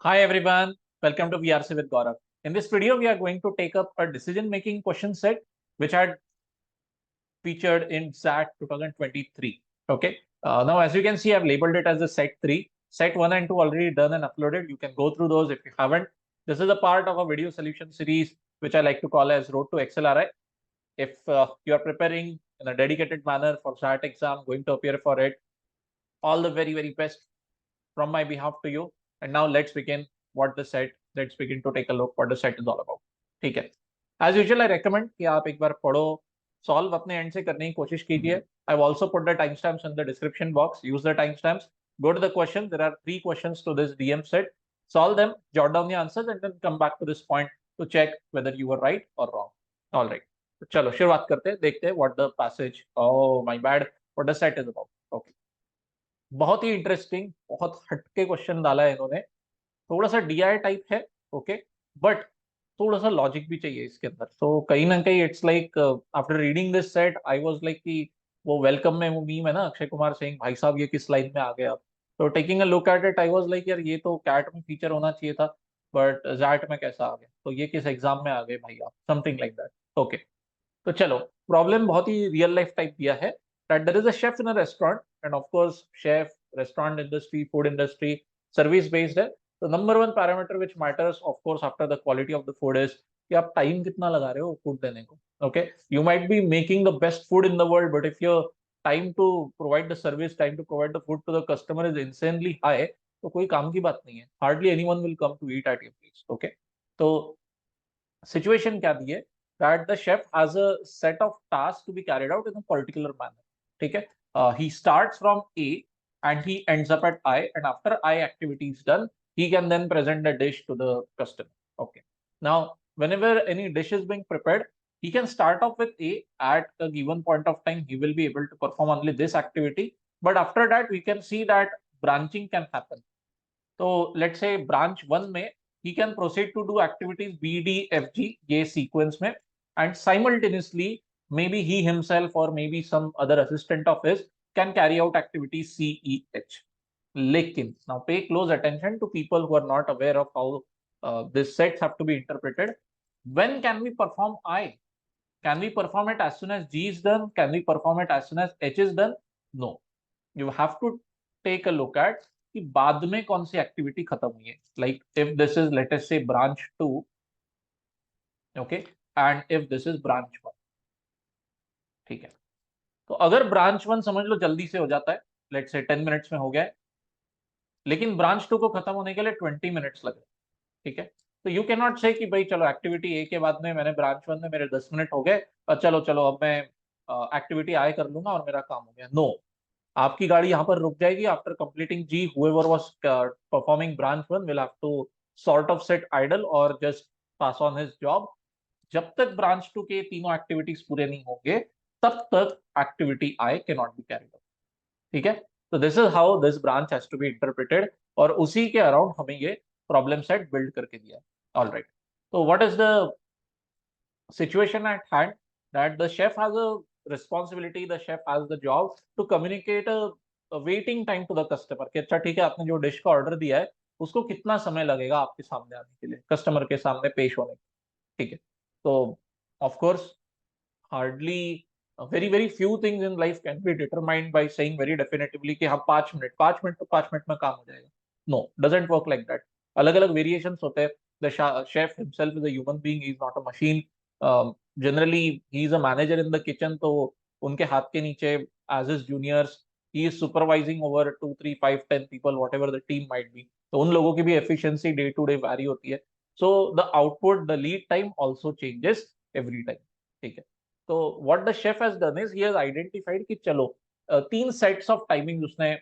Hi everyone, welcome to VRC with Gaurav. In this video, we are going to take up a decision-making question set which had featured in SAT 2023. Okay. Now, as you can see, I've labeled it as the set 3. Set 1 and 2 already done and uploaded. You can go through those if you haven't. This is a part of a video solution series which I like to call as Road to XLRI. If you are preparing in a dedicated manner for SAT exam, going to appear for it, all the very, very best from my behalf to you. And now let's begin let's begin to take a look what the set is all about. ठीक है. As usual, I recommend कि आप एक बार पढ़ो, solve अपने end से करने की कोशिश कीजिए. I've also put the timestamps in the description box. Use the timestamps. Go to the questions. There are 3 questions to this DM set. Solve them, jot down the answers, and then come back to this point to check whether you were right or wrong. All right. तो चलो शुरुआत करते हैं, देखते हैं what the passage. Oh my bad. What the set is about. Okay. बहुत ही interesting, बहुत हटके क्वेश्चन डाला है इन्होंने. थोड़ा सा डीआई टाइप है. ओके. बट थोड़ा सा लॉजिक भी चाहिए इसके अंदर. तो कहीं ना कहीं it's like after reading this set I was like कि वो वेलकम में वो मीम है ना, अक्षय कुमार सिंह, भाई साहब ये किस लाइन में आ गए आप. तो taking a look at it I was like यार ये तो कैट में फीचर होना चाहिए था, बट जैट में कैसा आ गया, तो ये किस एग्जाम में आ गए भाई आप, समथिंग लाइक दैट. ओके. तो चलो, प्रॉब्लम बहुत ही रियल लाइफ टाइप दिया है. That there is a chef in a restaurant and of course chef, restaurant industry, food industry service based है. तो number one parameter which matters of course after the quality of the food is कि आप time कितना लगा रहे हो food देने को. Okay. You might be making the best food in the world, but if your time to provide the service, time to provide the food to the customer is insanely high, तो कोई काम की बात नहीं है. Hardly anyone will come to eat at your place. Okay. तो situation क्या दी है that the chef has a set of tasks to be carried out in a particular manner. ठीक है. He starts from A and he ends up at I, and after I activity is done, he can then present the dish to the customer. Okay. Now, whenever any dish is being prepared, he can start off with A. At a given point of time, he will be able to perform only this activity. But after that, we can see that branching can happen. So let's say branch 1 में he can proceed to do activities B, D, F, G ये sequence में, and simultaneously maybe he himself or maybe some other assistant of his can carry out activities C, E, H. लेकिन now pay close attention to people who are not aware of how these sets have to be interpreted. When can we perform I? Can we perform it as soon as G is done? Can we perform it as soon as H is done? No. You have to take a look at कि बाद में कौन सी activity खत्म हुई है. Like if this is let us say branch 2, okay, and if this is branch 1. ठीक है. तो अगर ब्रांच 1 समझ लो जल्दी से हो जाता है, लेट से 10 मिनट्स में हो गया है, लेकिन ब्रांच 2 को खत्म होने के लिए 20 मिनट्स लगे. ठीक है. तो यू कैन नॉट से कि भाई चलो एक्टिविटी ए के बाद में मैंने ब्रांच 1 में मेरे 10 मिनट हो गए और चलो चलो अब मैं एक्टिविटी आई कर लूंगा और मेरा काम हो गया. नो. आपकी गाड़ी यहाँ पर रुक जाएगी after completing G. Whoever was performing branch 1 will have to sort of set idle और just pass on his job. जब तक ब्रांच 2 के तीनों एक्टिविटीज पूरे नहीं होंगे तब तक activity I can not be carried out. ठीक है. तो this is how this branch has to be interpreted, और उसी के अराउंड हमें ये प्रॉब्लम सेट बिल्ड करके दिया है. All right. तो what is the situation at hand? That the chef has a responsibility, the chef has the job to communicate a waiting time to the customer कि अच्छा ठीक है आपने जो डिश का ऑर्डर दिया है उसको कितना समय लगेगा आपके सामने आने के लिए, कस्टमर के सामने पेश होने के. ठीक है. तो of course hardly very very few things in life can be determined by saying very definitively कि हाँ 5 मिनट तो 5 मिनट में काम हो जाएगा. No, doesn't work like that. अलग अलग वेरिएशंस होते हैं. The chef himself is a human being, he is not a machine. Generally he is a manager in the kitchen, तो उनके हाथ के नीचे as his juniors he is supervising over 2, 3, 5, 10 people whatever the team might be. तो उन लोगों की भी efficiency day to day vary होती है. So the output, the lead time also changes every time. ठीक है. तो what the chef has done is he has identified कि चलो 3 सेट्स ऑफ टाइमिंग उसने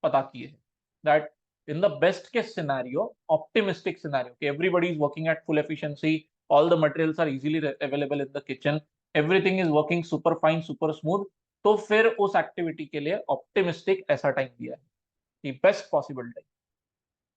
पता किए हैं. That in the best case scenario, optimistic scenario, okay, everybody is working at full efficiency, all the materials are easily available in the kitchen, everything is working super fine, super smooth. तो फिर उस activity के लिए optimistic ऐसा time दिया है कि best possible time.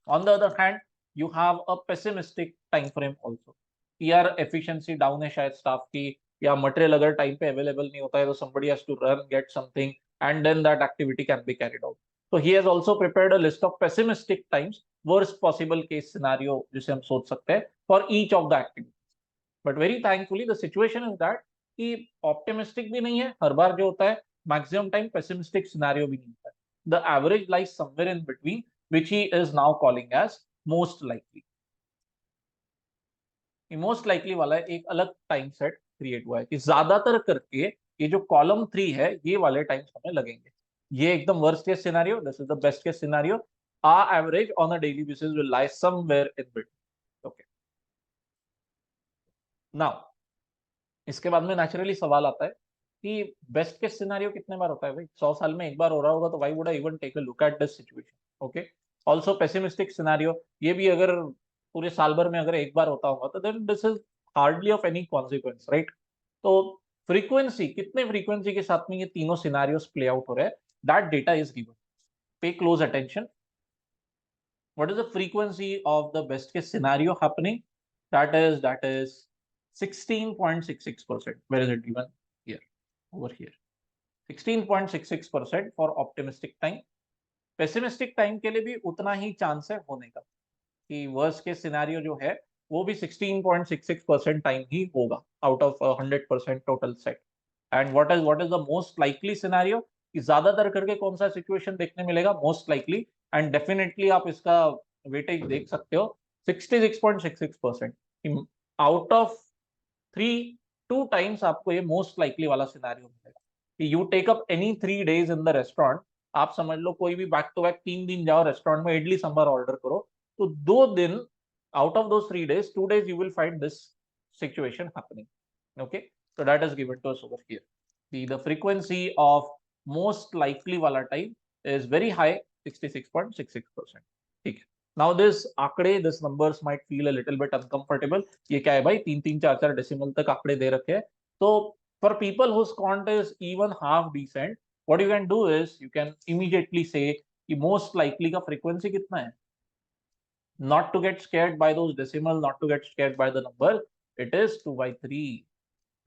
On the other hand you have a pessimistic time frame also कि यार एफिशिएंसी डाउन है शायद स्टाफ की, या मटेरियल अगर टाइम पे अवेलेबल नहीं होता है तो somebody has to run get something and then that activity can be carried out. So he has also prepared a list of pessimistic times worst possible case scenario जिसे हम सोच सकते हैं for each of the activity. But very thankfully the situation is that कि optimistic भी नहीं है हर बार जो होता है, मैक्सिमम टाइम पेसिमिस्टिक सिनेरियो भी नहीं होता है। The average lies somewhere in between which he is now calling as most likely. Most likely वाला एक अलग टाइम सेट क्रिएट हुआ है कि ज्यादातर करके ये जो कॉलम 3 है ये वाले टाइम्स हमें लगेंगे। ये एकदम worst case scenario, this is the best case scenario. Our average on a daily basis will lie somewhere in between. Okay, now इसके बाद में नेचुरली सवाल आता है कि बेस्ट केस सिनेरियो कितने बार होता है भाई? 100 साल में एक बार हो रहा होगा तो why would I even take a look at this situation. Okay, also pessimistic scenario, ये भी अगर पूरे साल भर में अगर एक बार होता होगा तो then this is hardly of any consequence, right? तो फ्रीक्वेंसी, कितने फ्रीक्वेंसी के साथ में ये तीनों सिनेरियोस प्ले आउट हो रहे हैं, दैट डेटा इज गिवन। पे close attention. What is the frequency of the best case scenario happening? That is 16.66%. Where is it given? Here, over here. 16.66% for optimistic time. Pessimistic time के लिए भी उतना ही chance है होने का कि worst case scenario जो है वो भी 16.66% टाइम ही होगा out of 100% total set. And what is the most likely scenario कि ज्यादातर करके कौन सा सिचुएशन देखने मिलेगा? Most likely. एंड डेफिनेटली आप इसका वेटेज देख सकते हो 66.66%। आउट ऑफ 2 टाइम्स आपको ये मोस्ट लाइकली वाला सिनेरियो मिलेगा कि you take up any 3 days in the restaurant. आप समझ लो कोई भी बैक टू बैक 3 दिन जाओ रेस्टोरेंट में इडली सांभर ऑर्डर करो, तो 2 दिन out of those 3 days, 2 days you will find this situation happening. Okay, so that is given to us over here. The frequency of most likely wala time is very high, 66.66%. ठीक है। Now this आंकड़े, this numbers might feel a little bit uncomfortable. ये क्या है भाई? 3 4 4 decimal तक आंकड़े दे रखे हैं। तो for people whose quant is even half decent, what you can do is you can immediately say कि most likely का frequency कितना है? Not to get scared by those decimals, not to get scared by the number, it is 2/3.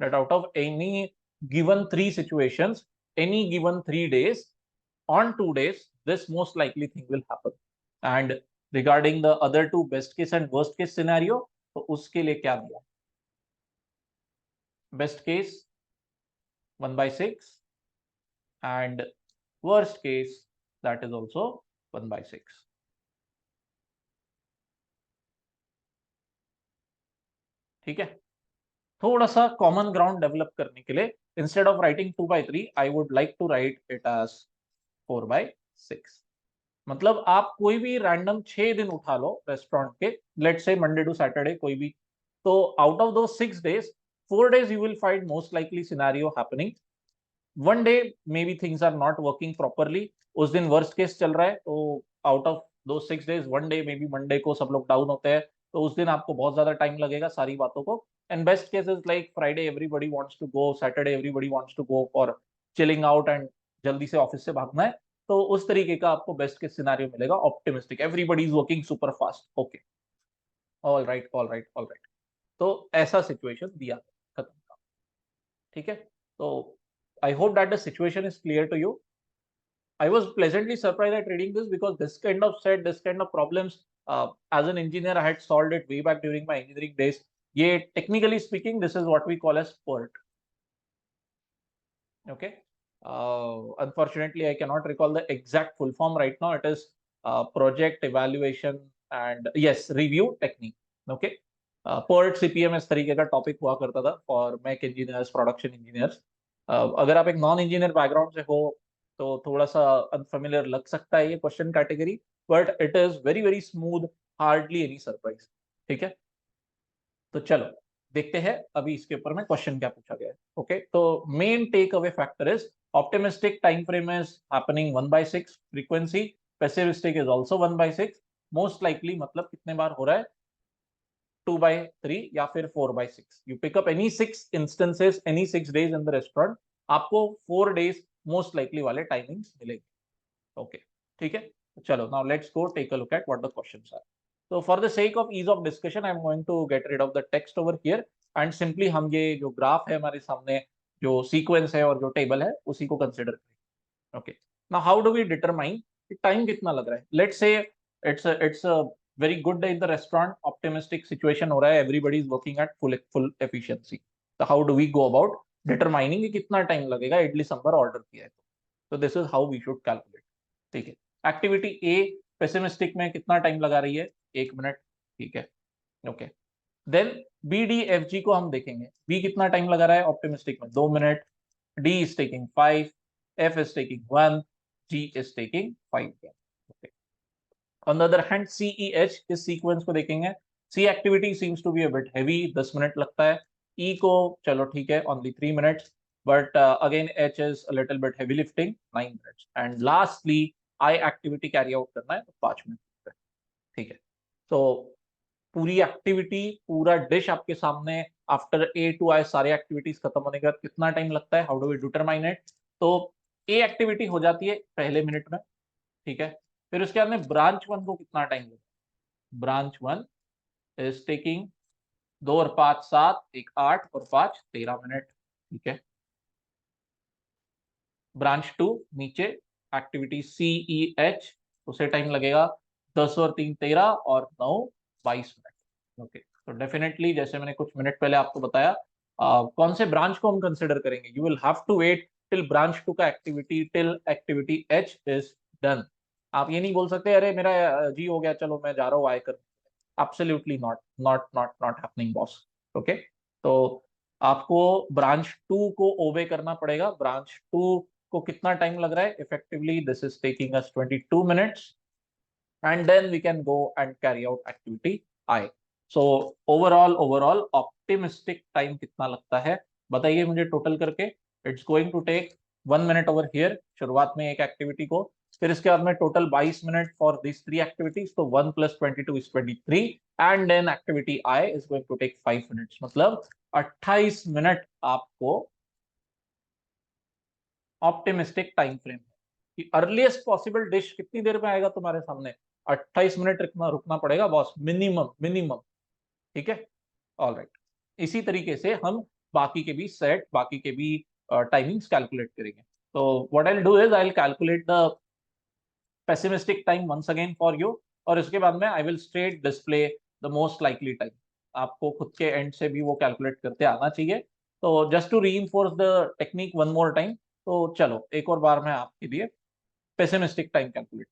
That out of any given 3 situations, any given 3 days, on 2 days, this most likely thing will happen. And regarding the other two best case and worst case scenario, तो उसके लिए क्या दिया? Best case 1/6 and worst case that is also 1/6. ठीक है, थोड़ा सा common ground develop करने के लिए instead of writing 2/3 I would like to write it as 4/6। मतलब आप कोई भी रैंडम 6 दिन उठा लो रेस्टोरेंट के, let's say Monday to Saturday कोई भी, तो आउट ऑफ दो 6 days, 4 days you will find most likely scenario happening. 1 day may be things are not working properly, उस दिन वर्स्ट केस चल रहा है, तो आउट ऑफ दो 6 days 1 day may be Monday को सब लोग डाउन होते हैं, तो उस दिन आपको बहुत ज्यादा टाइम लगेगा सारी बातों को। And best case is like Friday everybody wants to go, Saturday everybody wants to go for chilling out and जल्दी से ऑफिस से भागना है, तो उस तरीके का आपको बेस्ट केस सिनेरियो मिलेगा, optimistic, everybody is working super fast. Okay, all right all right all right. तो ऐसा सिचुएशन दिया, खत्म का। ठीक है, तो I hope that the situation is clear to you. I was pleasantly surprised at reading this because this kind of set, this kind of problems, as an engineer, I had solved it way back during my engineering days. Yeah, technically speaking, this is what we call as PERT. Okay. Unfortunately, I cannot recall the exact full form right now. It is project evaluation and yes, review technique. Okay. PERT CPM इस तरीके का topic हुआ करता था for mech engineers, production engineers. अगर आप एक non engineer background से हो तो थोड़ा सा अनफेमिलियर लग सकता है ये question category, but it is very very smooth, hardly any surprise. ठीक है, तो चलो देखते हैं अभी इसके ऊपर में क्वेश्चन क्या पूछा गया है। ओके, तो main take away factor is optimistic time frame is happening 1/6 frequency, pessimistic is also 1/6, most likely मतलब कितने बार हो रहा है? 2/3 या फिर 4/6। You pick up any 6 instances, any 6 days in the restaurant, आपको 4 days मोस्ट लाइकली वाले टाइमिंग्स मिलेंगे। ओके, ठीक है, चलो now let's go take a look at what the questions are. तो for the sake of ease of discussion I am going to get rid of the text over here and simply हम ये जो graph है हमारे सामने, जो sequence है और जो टेबल है उसी को कंसिडर करें। Okay, now how do we determine time कितना लग रहा है? लेट्स से it's a very good day in the restaurant, optimistic situation हो रहा है, everybody is working at full efficiency. So how do we go about determining कि कितना टाइम लगेगा इडली सांभर ऑर्डर किया है? तो this is how we should calculate. ठीक है. एक्टिविटी ए पेसिमिस्टिक में कितना टाइम लगा रही है? 1 मिनट. ठीक है. Okay. Then B D F G को हम देखेंगे. बी कितना टाइम लगा रहा है ऑप्टिमिस्टिक में? 2 minute. D is taking 5, F is taking 1, G is taking 5. Okay. On the other hand, CEH इस सीक्वेंस को देखेंगे. C activity seems to be a bit heavy, 10 minute लगता है. ई को चलो ठीक है, only 3 minutes. But again, H is a little bit heavy lifting, 9 minutes. And lastly, I activity carry out करना है तो 5 मिनट लगता है. ठीक है. तो पूरी एक्टिविटी, पूरा डिश आपके सामने, आफ्टर A to I सारी एक्टिविटीज खत्म होने के बाद कितना टाइम लगता है? How do we determine it? तो ए एक्टिविटी हो जाती है पहले मिनट में. ठीक है. फिर उसके बाद में ब्रांच 1 को कितना टाइम लगता है? ब्रांच 1 इज टेकिंग 2 और 5 7, 1 8 और 5 13 मिनट. ठीक है. ब्रांच 2 नीचे एक्टिविटी CEH, उसे टाइम लगेगा 10 और 3 13 और 9 22 मिनट. ओके. तो डेफिनेटली जैसे मैंने कुछ मिनट पहले आपको बताया, कौन से ब्रांच को हम कंसिडर करेंगे? You will have to wait till branch 2 का activity, till activity H is done. आप ये नहीं बोल सकते अरे मेरा जी हो गया, चलो मैं जा रहा हूँ आय कर. Absolutely not happening boss. Okay. तो आपको ब्रांच 2 को ओबे करना पड़ेगा. ब्रांच 2 को कितना टाइम लग रहा है? Effectively this is taking us 22 minutes. and then we can go and carry out activity I. So overall optimistic time कितना लगता है बताइए मुझे टोटल करके. It's going to take 1 minute over here शुरुआत में एक एक्टिविटी को. फिर इसके बाद में total 22 minute for this 3 activities. तो 1 + 22 is 23. And then activity I is going to take 5 minutes. मतलब 28 मिनट आपको ऑप्टिमिस्टिक टाइम फ्रेम है कि अर्लीस्ट पॉसिबल डिश कितनी देर में आएगा तुम्हारे सामने? 28 मिनट रुकना पड़ेगा बॉस, मिनिमम. ठीक है. ऑलराइट. इसी तरीके से हम बाकी के भी सेट, बाकी के भी टाइमिंग्स कैलकुलेट करेंगे. तो what I will do is I will calculate the pessimistic time once again for you. और इसके बाद में I will straight display the most likely time. आपको खुद के एंड से भी वो कैलकुलेट करते आना चाहिए. तो just to reinforce the technique one more time, तो चलो एक और बार मैं आपके लिए पेसिमिस्टिक टाइम कैलकुलेट.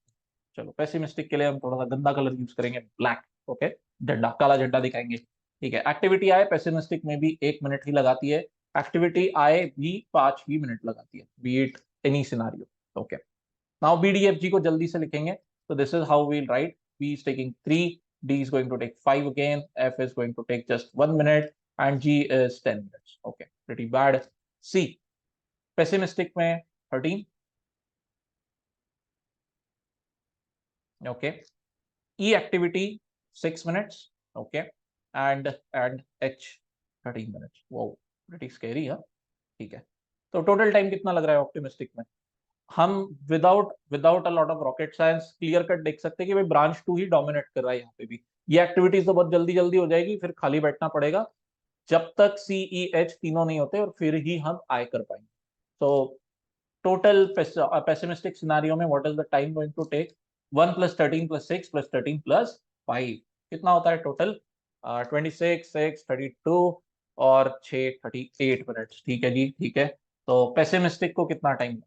चलो पेसिमिस्टिक के लिए हम थोड़ा सा गंदा कलर यूज करेंगे, ब्लैक. ओके. झंडा, काला झंडा दिखाएंगे. ठीक है. एक्टिविटी आए पेसिमिस्टिक में भी 1 मिनट ही लगाती है. एक्टिविटी आए भी 5 ही मिनट लगाती है, be it any scenario. Okay. Now BDFG को जल्दी से लिखेंगे. तो this is how we will write. B is taking 3, D is going to take 5 again, F is going to take just 1 minute, and G is 10 minutes. Okay, pretty bad. C, pessimistic में 13. Okay. E activity 6 minutes. Okay, and H 13 minutes. Wow, pretty scary, huh? ठीक है. तो total time कितना लग रहा है optimistic में? हम without a lot of rocket science clear cut देख सकते हैं कि भाई ब्रांच 2 ही डोमिनेट कर रहा है यहाँ पे भी. ये एक्टिविटीज तो बहुत जल्दी जल्दी हो जाएगी, फिर खाली बैठना पड़ेगा जब तक CEH तीनों नहीं होते, और फिर ही हम आय कर पाएंगे. तो टोटल पेसिमिस्टिक सिनारियो में what is the time going to take? 1 + 13 + 6 + 13 + 5 कितना होता है टोटल? 26 6 32 और 6 38 मिनट्स. ठीक है जी. ठीक है. तो पेसिमिस्टिक को कितना टाइम?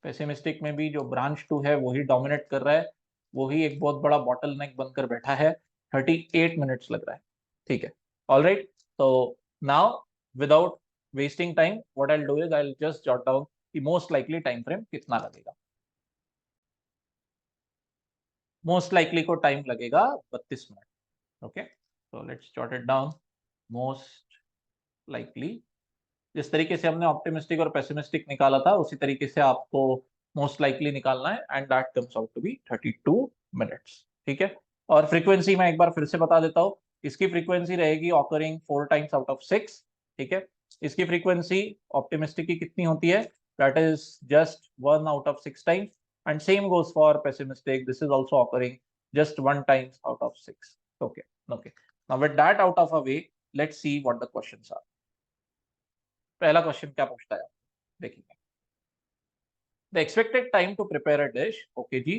पेसिमिस्टिक में भी जो ब्रांच 2 है वही डोमिनेट कर रहा है, वही एक बहुत बड़ा बॉटल नेक बनकर बैठा है. 38 मिनट्स लग रहा है. ठीक है. ऑलराइट. तो now without wasting time what I will do is I will just jot down the most likely time frame कितना लगेगा. मोस्ट लाइकली को टाइम लगेगा 32 मिनट. ओके. तो let's jot it down. Most likely, जिस तरीके से हमने ऑप्टिमिस्टिक और पेसिमिस्टिक निकाला था उसी तरीके से आपको मोस्ट लाइकली निकालना है, and that comes out to be 32 minutes. ठीक है. और फ्रीक्वेंसी मैं एक बार फिर से बता देता हूँ. इसकी फ्रीक्वेंसी रहेगी ऑकरिंग 4 टाइम्स आउट ऑफ 6. ठीक है. इसकी फ्रीक्वेंसी ऑप्टिमिस्टिक की कितनी होती है? That is just 1 out of 6 times. And same goes for pessimistic. This is also occurring just 1 times out of 6. Okay. Okay. Now with that out of a way, let's see what the questions are. पहला question क्या पूछता है, देखेंगे. The expected time to prepare a dish. Okay जी.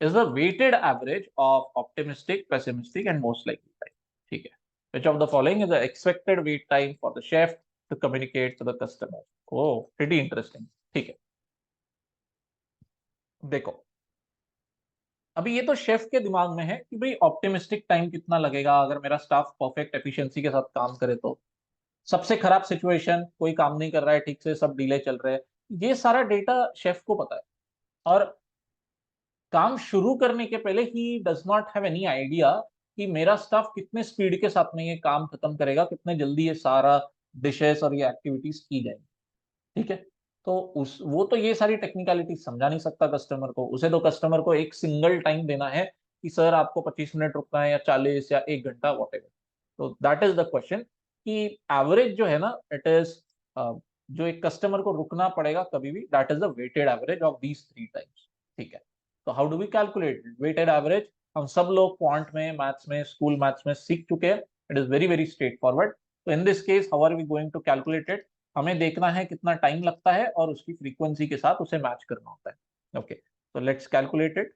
is the weighted average of optimistic, pessimistic and most likely time. ठीक है. Which of the following is the expected wait time for the chef to communicate to the customer? Oh, pretty interesting. ठीक है. देखो, अभी ये तो chef के दिमाग में है कि भाई ऑप्टिमिस्टिक टाइम कितना लगेगा अगर मेरा स्टाफ परफेक्ट एफिशिएंसी के साथ काम करे तो. सबसे खराब सिचुएशन, कोई काम नहीं कर रहा है ठीक से, सब डिले चल रहे हैं. ये सारा डेटा शेफ को पता है. और काम शुरू करने के पहले he does not have any idea कि मेरा स्टाफ कितने स्पीड के साथ में ये काम खत्म करेगा, कितने जल्दी ये सारा डिशेस और ये एक्टिविटीज की जाएंगी. ठीक है. तो उस वो तो ये सारी टेक्निकलिटी समझा नहीं सकता कस्टमर को. उसे तो कस्टमर को एक सिंगल टाइम देना है कि सर आपको 25 मिनट रुकना है या 40 या 1 घंटा वॉट. तो दैट इज द क्वेश्चन कि एवरेज जो है ना, इट इज जो एक कस्टमर को रुकना पड़ेगा कभी भी, that is the weighted average of these 3 times. ठीक है. तो how do we calculate weighted average? हम सब लोग क्वांट में, मैथ्स में, स्कूल मैथ्स में सीख चुके हैं. It is very very straightforward. तो in this case how are we going to calculate it? हमें देखना है कितना टाइम लगता है और उसकी फ्रीक्वेंसी के साथ उसे मैच करना होता है. ओके, तो लेट्स कैलकुलेट इट.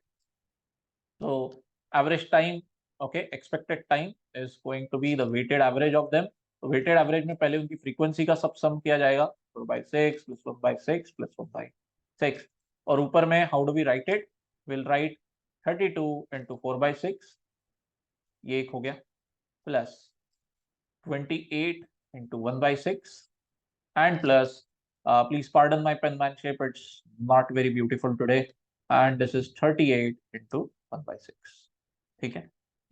तो average time, okay, expected time is going to be the weighted average of them. तो वेटेड एवरेज में पहले उनकी फ्रीक्वेंसी का सब सम किया जाएगा. 4/6 प्लस 1/6 प्लस 1/6. और ऊपर में how do we write it? Will write 32 into 4/6, ये एक हो गया, plus 28 into 1/6 and plus please pardon my penmanship, it's not very beautiful today, and this is 38 into 1/6. ठीक है.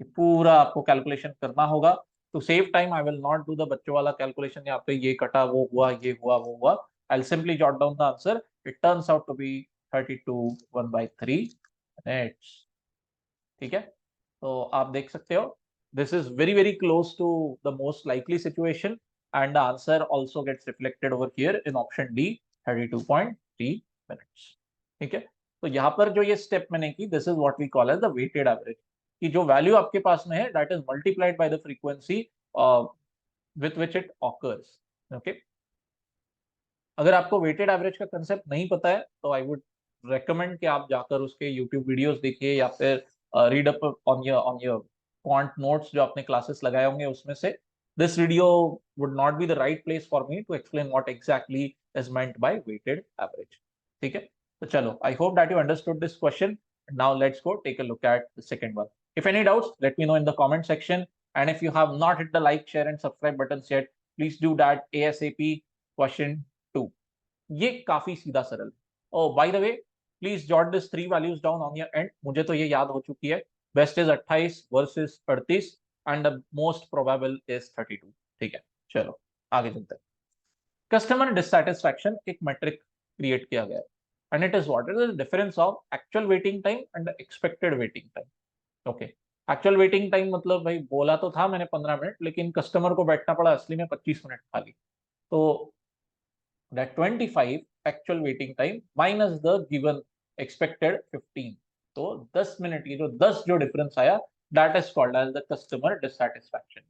ये पूरा आपको कैलकुलेशन करना होगा. तो save time I will not do the बच्चों वाला कैलकुलेशन, यहाँ पे ये कटा, वो हुआ, ये हुआ, वो हुआ. I will simply jot down the answer. It turns out to be 32 1/3 minutes. ठीक है. तो आप देख सकते हो, this is very very close to the most likely situation, and the answer also gets reflected over here in option D, 32.3 minutes. ठीक है. तो यहाँ पर जो ये स्टेप मैंने की, this is what we call as the weighted average, कि जो वैल्यू आपके पास में है that is multiplied by the frequency with which it occurs. Okay. अगर आपको वेटेड एवरेज का कंसेप्ट नहीं पता है तो आई वुड रेकमेंड कि आप जाकर उसके यूट्यूब वीडियोस देखिए या फिर read up on your quant notes जो आपने क्लासेस लगाए होंगे उसमें से. This video would not be the right place for me to explain what exactly is meant by weighted average. ठीक है. तो चलो, I hope that you understood this question. Now let's go take a look at the second one. If any doubts let me know in the comment section, and if you have not hit the like, share and subscribe buttons yet, please do that ASAP. Question 2. ये काफी सीधा सरल. Oh by the way, please jot this 3 values down on your end. मुझे तो ये याद हो चुकी है. Best is 28 versus 38 and the most probable is 32. ठीक है. चलो आगे चलते हैं. कस्टमर डिससैटिस्फैक्शन एक मैट्रिक क्रिएट किया गया है, and it is what is the difference of actual waiting time and the expected waiting time. Okay. Actual waiting time मतलब भाई बोला तो था मैंने 15 मिनट, लेकिन कस्टमर को बैठना पड़ा असली में 25 मिनट खाली. तो that 25 actual waiting time minus the given expected 15. तो 10 मिनट, ये जो 10 जो डिफरेंस आया, that is called as the customer dissatisfaction.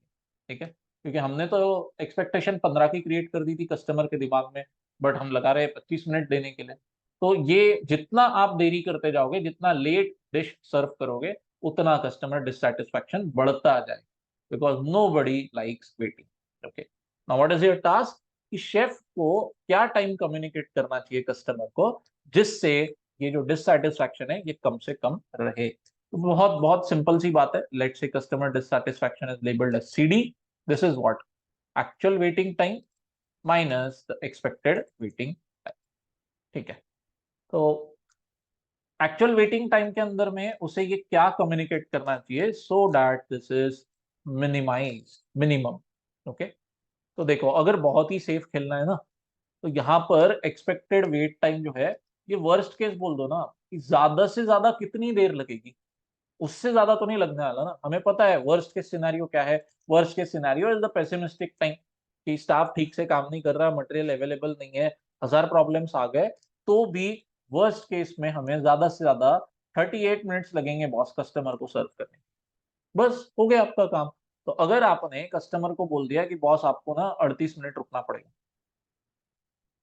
ठीक है. क्योंकि हमने तो एक्सपेक्टेशन 15 की क्रिएट कर दी थी कस्टमर के दिमाग में, बट हम लगा रहे 25 मिनट देने के लिए. तो ये जितना आप देरी करते जाओगे, जितना लेट डिश सर्व करोगे, उतना कस्टमर डिससैटिस्फैक्शन बढ़ता जाए, because nobody likes waiting. Okay. Now what is your task? कि शेफ को क्या टाइम कम्युनिकेट करना चाहिए कस्टमर को, जिससे ये जो डिससैटिस्फैक्शन है ये कम से कम रहे. तो बहुत बहुत सिंपल सी बात है. Let's say customer dissatisfaction is labelled as CD. This is what? Actual waiting time minus the expected waiting time. ठीक है. तो एक्चुअल वेटिंग टाइम के अंदर में उसे ये क्या कम्युनिकेट करना चाहिए so that this is minimum. Okay. तो देखो, अगर बहुत ही सेफ खेलना है ना, तो यहाँ पर एक्सपेक्टेड वेट टाइम जो है, ये वर्स्ट केस बोल दो ना, कि ज्यादा से ज्यादा कितनी देर लगेगी, उससे ज्यादा तो नहीं लगने वाला ना. हमें पता है वर्स्ट केस सिनेरियो क्या है. Worst case scenario is the pessimistic time, कि स्टाफ ठीक से काम नहीं कर रहा, मटेरियल अवेलेबल नहीं है, 1000 प्रॉब्लम्स आ गए, तो भी वर्स्ट केस में हमें ज्यादा से ज्यादा 38 मिनट्स लगेंगे बॉस कस्टमर को सर्व करने. बस हो गया आपका काम. तो अगर आपने कस्टमर को बोल दिया कि बॉस आपको ना 38 मिनट रुकना पड़ेगा,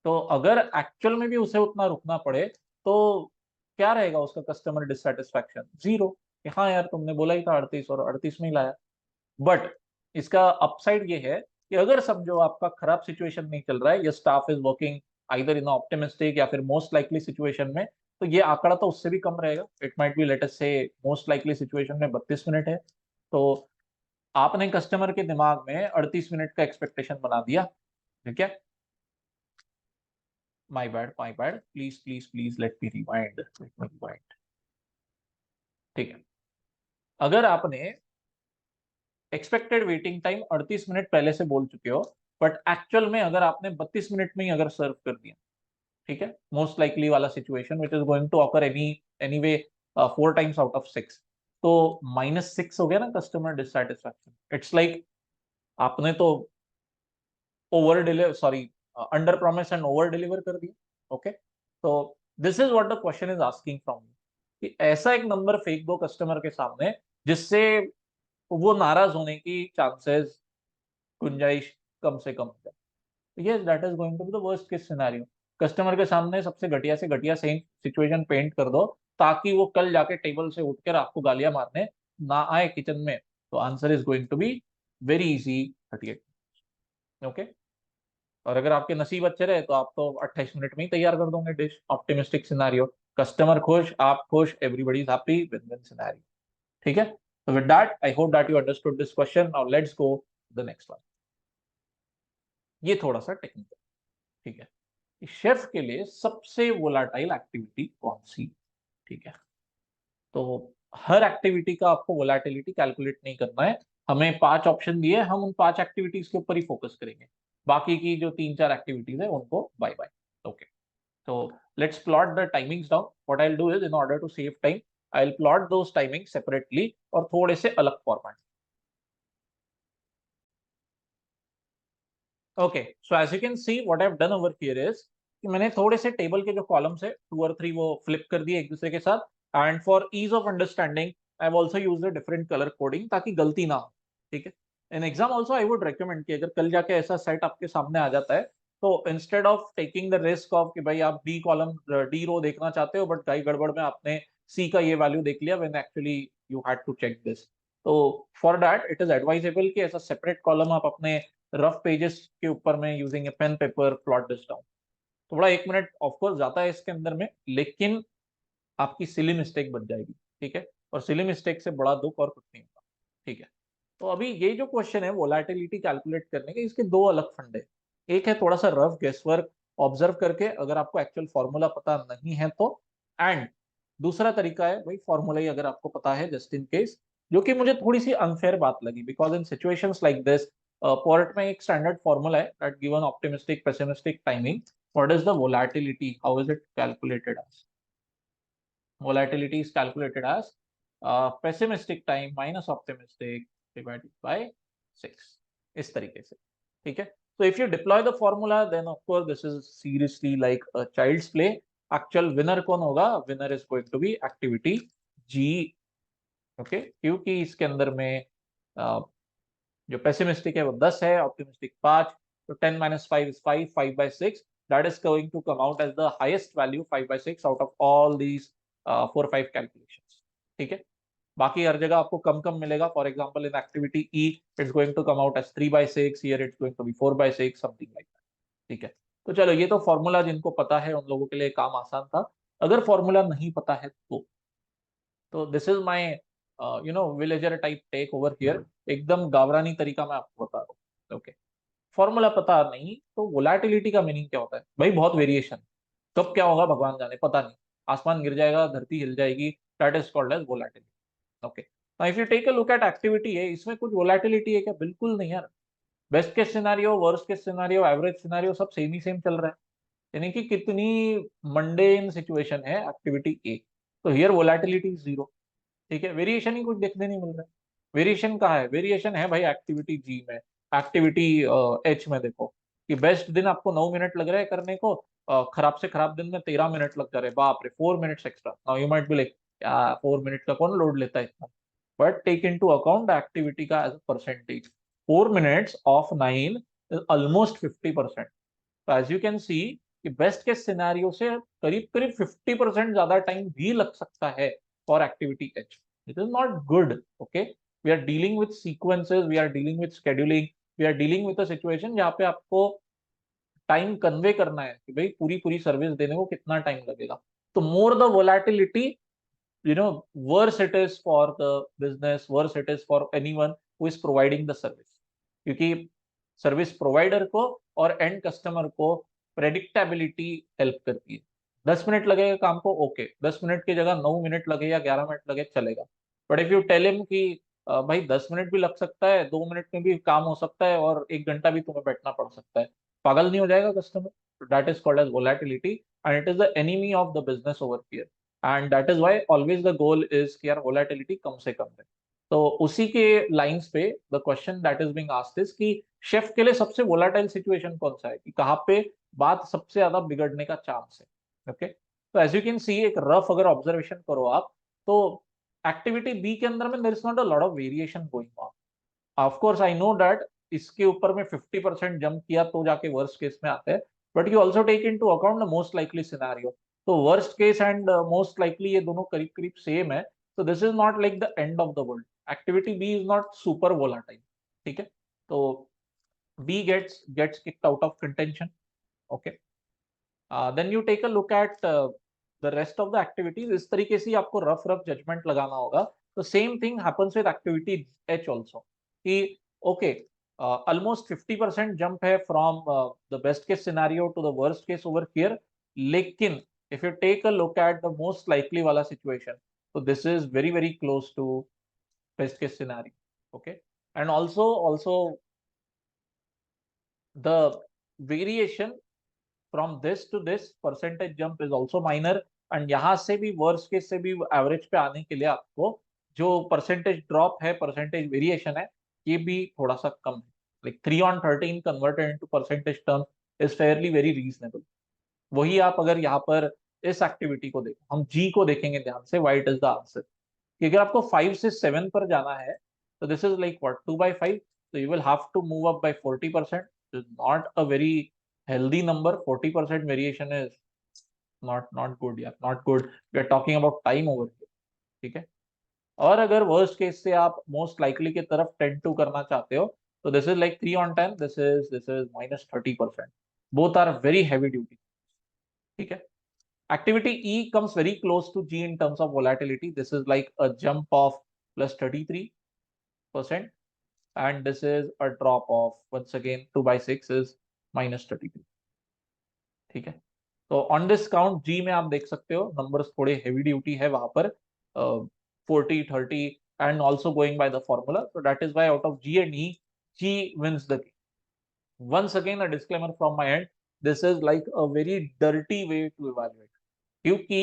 तो अगर एक्चुअल में भी उसे उतना रुकना पड़े, तो क्या रहेगा उसका कस्टमर डिससेटिस्फैक्शन? 0, कि हाँ यार तुमने बोला ही था 38 और 38 में ही लाया। बट इसका अपसाइड ये है कि अगर समझो आपका खराब सिचुएशन नहीं चल रहा है, या staff is working either in optimistic या फिर मोस्ट लाइकली सिचुएशन में, तो ये आंकड़ा तो उससे भी कम रहेगा। It might be, late us से मोस्ट लाइकली सिचुएशन में 32 मिनट है, तो आपने कस्टमर के दिमाग में 38 मिनट का एक्सपेक्टेशन बना दिया। ठीक है, my bad my bad, please please please let me rewind. ठीक है, अगर आपने एक्सपेक्टेड वेटिंग टाइम 38 मिनट पहले से बोल चुके हो, बट एक्चुअल में अगर आपने 32 मिनट में ही अगर सर्व कर दिया, ठीक है, मोस्ट लाइकली वाला situation which is going to occur anyway 4 times out of 6, तो -6 हो गया ना कस्टमर डिससेटिस्फैक्शन। इट्स लाइक आपने तो over deliver, sorry, under promise and over deliver कर दिया। ओके, तो this is what the question is asking from you, कि ऐसा एक नंबर फेंक दो कस्टमर के सामने जिससे वो नाराज होने की चांसेस, गुंजाइश कम से कम हो जाए। Yes, that is going to be the worst case scenario. Customer के सामने सबसे घटिया से घटिया सेम सिचुएशन पेंट कर दो, ताकि वो कल जाके टेबल से उठकर आपको गालियां मारने ना आए किचन में। तो answer is going to be very easy, 38। Okay, और अगर आपके नसीब अच्छे रहे तो आप तो 28 मिनट में ही तैयार कर दोगे डिश। ऑप्टिमिस्टिक सिनेरियो, कस्टमर खुश, आप खुश, everybody is happy, win win scenario. ठीक है, so with that I hope that you understood this question. Now let's go to the next one. ये थोड़ा सा टेक्निकल। ठीक है, शेफ के लिए सबसे वोलाटाइल एक्टिविटी कौन सी? ठीक है, तो हर एक्टिविटी का आपको वोलाटिलिटी कैलकुलेट नहीं करना है। हमें 5 ऑप्शन दिए, हम उन 5 एक्टिविटीज के ऊपर ही फोकस करेंगे। बाकी की जो 3-4 एक्टिविटीज है उनको bye bye. Okay, so let's plot the timings down. What I'll do is, in order to save time, I'll plot those timings separately और थोड़े से अलग format. Okay, so as you can see what I have done over here is कि मैंने थोड़े से table के जो कॉलम्स है 2 और 3 वो फ्लिप कर दिए एक दूसरे के साथ। And for ease of understanding I have also used a different colour coding, ताकि गलती ना हो। ठीक है, in exam also I would recommend कि अगर कल जाके ऐसा सेट आपके सामने आ जाता है, तो instead of taking the risk of कि भाई आप डी कॉलम डी रो देखना चाहते हो, बट कई गड़बड़ में आपने सी का ये वैल्यू देख लिया when actually you had to check this. तो for that it is advisable कि ऐसा सेपरेट कॉलम आप अपने रफ पेजेस के ऊपर में using a pen paper plot this down. थोड़ा 1 मिनट ऑफकोर्स जाता है इसके अंदर में, लेकिन आपकी सिली मिस्टेक बच जाएगी। ठीक है, और सिली मिस्टेक से बड़ा दुख और कुछ नहीं होगा। ठीक है, तो अभी ये जो क्वेश्चन है वोलेटिलिटी कैलकुलेट करने के, इसके 2 अलग फंडे। एक है थोड़ा सा रफ गेसवर्क ऑब्जर्व करके, अगर आपको एक्चुअल फॉर्मूला पता नहीं है तो। एंड दूसरा तरीका है भाई फॉर्मूला ही अगर आपको पता है जस्ट इन केस, जो कि मुझे थोड़ी सी अनफेयर बात लगी, because in situations like this PERT में एक स्टैंडर्ड फॉर्मूला है that given optimistic pessimistic timing, what is the volatility, how is it calculated as? volatility is calculated as pessimistic time minus optimistic divided by 6, इस तरीके से। ठीक है, so if you deploy the formula then of course this is seriously like a child's play. Actual winner कौन होगा? Winner is going to be activity G। Okay, क्योंकि इसके अंदर में जो पेसिमिस्टिक है वो 10 है, ऑप्टिमिस्टिक 5, तो 10 minus 5 is 5, 5 by 6, that is going to come out as the highest value 5 by 6 out of all these 4-5 calculations। ठीक है, बाकी हर जगह आपको कम कम मिलेगा। For example in activity E it's going to come out as 3 by 6, here it's going to be 4 by 6, something like that. ठीक है, तो चलो ये तो फॉर्मूला जिनको पता है उन लोगों के लिए काम आसान था। अगर फॉर्मूला नहीं पता है तो this is my villager type take over here. एकदम गावरानी तरीका मैं आपको बता रहा हूँ। ओके, फॉर्मूला पता नहीं तो वोलेटिलिटी का मीनिंग क्या होता है? भाई बहुत वेरिएशन, कब क्या होगा भगवान जाने, पता नहीं, आसमान गिर जाएगा, धरती हिल जाएगी, that is called as volatility. Okay, now if you take a look at activity है, इसमें कुछ वोलेटिलिटी है क्या? बिल्कुल नहीं यार। Best case scenario, worst case scenario, average scenario सब सेम ही सेम चल रहा है। यानी कि कितनी मंडेन सिचुएशन है एक्टिविटी ए, तो हियर वोलेटिलिटी 0। ठीक है, वेरिएशन ही कुछ देखने नहीं मिल रहा है। वेरिएशन कहाँ है? वेरिएशन है भाई एक्टिविटी जी में। एक्टिविटी एच में देखो कि बेस्ट दिन आपको 9 मिनट लग रहा है करने को, खराब से खराब दिन में 13 मिनट लग जा रहे हैं। बाप रे, 4 minutes extra. Now you might be like, 4 minute का कौन लोड लेता है इतना? But take into account activity का as a percentage, 4 minutes of 9 is almost 50%। So as you can see, कि बेस्ट केस सिनेरियो से करीब करीब 50% ज्यादा टाइम भी लग सकता है for activity H. It is not good. Okay, we are dealing with sequences, we are dealing with scheduling, we are dealing with a situation जहाँ पे आपको टाइम कन्वे करना है कि भाई पूरी पूरी सर्विस देने को कितना टाइम लगेगा. तो more the volatility, you know, worse it is for the business, worse it is for anyone who is providing the service. क्योंकि सर्विस प्रोवाइडर को और एंड कस्टमर को प्रेडिक्टेबिलिटी हेल्प करती है. 10 मिनट लगेगा काम को, ओके, 10 मिनट की जगह 9 मिनट लगे या 11 मिनट लगे चलेगा. But if you tell him कि भाई 10 मिनट भी लग सकता है, 2 मिनट में भी काम हो सकता है और 1 घंटा भी तुम्हें बैठना पड़ सकता है, पागल नहीं हो जाएगा customer? That is called as volatility and it is the enemy of the business over here. And that is why always the goal is कि यार वोलेटिलिटी कम से कम है. तो उसी के लाइंस पे the question that is being asked is कि chef के लिए सबसे वोलेटाइल सिचुएशन कौन सा है, कि कहाँ पे बात सबसे ज्यादा बिगड़ने का चांस है. ओके, तो एज यू कैन सी, एक रफ अगर ऑब्जर्वेशन करो आप, तो एक्टिविटी बी के अंदर में there is not a lot of variation going on. Of course I know that इसके ऊपर में 50% जंप किया तो जाके वर्स्ट केस में आते हैं, but you also take into account the most likely scenario. तो worst case and most likely ये दोनों करीब करीब सेम है. तो this is not like the end of the world. Activity B is not super volatile. ठीक है, तो B gets kicked out of contention. Okay, then you take a look at the rest of the activities. इस तरीके से आपको rough rough judgement लगाना होगा. तो same thing happens with activity H also, कि ओके, almost 50% jump है from the best case scenario to the worst case over here. लेकिन if you take a look at the most likely वाला situation, so this is very very close to best case scenario. Okay, and also the variation from this to this percentage jump is also minor. and यहाँ से भी worst case से भी average पे आने के लिए आपको जो परसेंटेज ड्रॉप है, परसेंटेज वेरिएशन है, ये भी थोड़ा सा कम है. Like 3/13 converted into percentage term is fairly very reasonable. वही आप अगर यहाँ पर इस एक्टिविटी को देखें, हम जी को देखेंगे ध्यान से, why it is the answer. कि अगर आपको 5 से 7 पर जाना है, तो this is like what 2/5. so you will have to move up by 40%. It's not a very healthy number. 40% variation is not good. Yeah, not good. We are talking about time over here. ठीक है, और अगर worst case से आप most likely की तरफ tend to करना चाहते हो, तो this is like 3/10. This is -30%. Both are very heavy duty. ठीक है, activity E comes very close to G in terms of volatility. This is like a jump of +33%, and this is a drop of, once again, 2/6 is -33. ठीक है, तो on this count जी में आप देख सकते हो नंबर्स थोड़े हेवी ड्यूटी है वहां पर, 40, 30, and also going by the formula. so that is why out of G and E, G wins the game. Once again, a disclaimer from my end, this is like a very dirty way to evaluate. क्योंकि,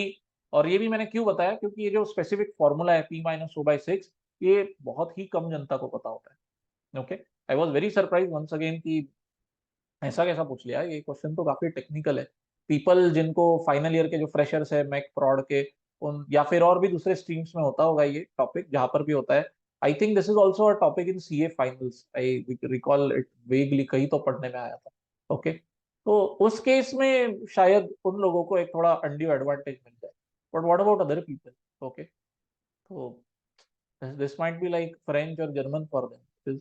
और ये भी मैंने क्यों बताया, क्योंकि ये जो स्पेसिफिक फॉर्मूला है P-O/6, ये बहुत ही कम जनता को पता होता है. Okay, I was very surprise once again कि ऐसा कैसा पूछ लिया. ये क्वेश्चन तो काफी टेक्निकल है. पीपल जिनको फाइनल ईयर के जो फ्रेशर्स है मैक प्रॉड के, उन या फिर और भी दूसरे स्ट्रीम्स में होता होगा ये टॉपिक, जहां पर भी होता है. I think this is also a topic in CA finals. I recall it vaguely, कहीं तो पढ़ने में आया था. ओके, तो उस केस में शायद उन लोगों को एक थोड़ा अनड्यू एडवांटेज मिल जाए. But what about other people? Okay, तो this might be like French और German for them. Is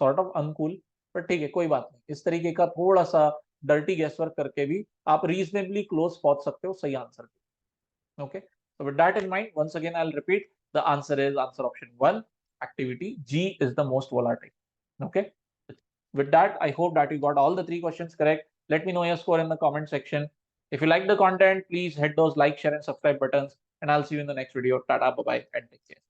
sort of uncool, पर ठीक है, कोई बात नहीं. इस तरीके का थोड़ा सा डर्टी गेस वर्क करके भी आप रीजनेबली क्लोज पहुंच सकते हो सही आंसर के. Okay, so with that in mind, once again I'll repeat, the answer is answer option 1. Activity G is the most volatile. Okay, with that I hope that you got all the 3 questions correct. Let me know your score in the comment section. If you like the content, please hit those like, share and subscribe buttons, and I'll see you in the next video. Tata, bye bye, and take care.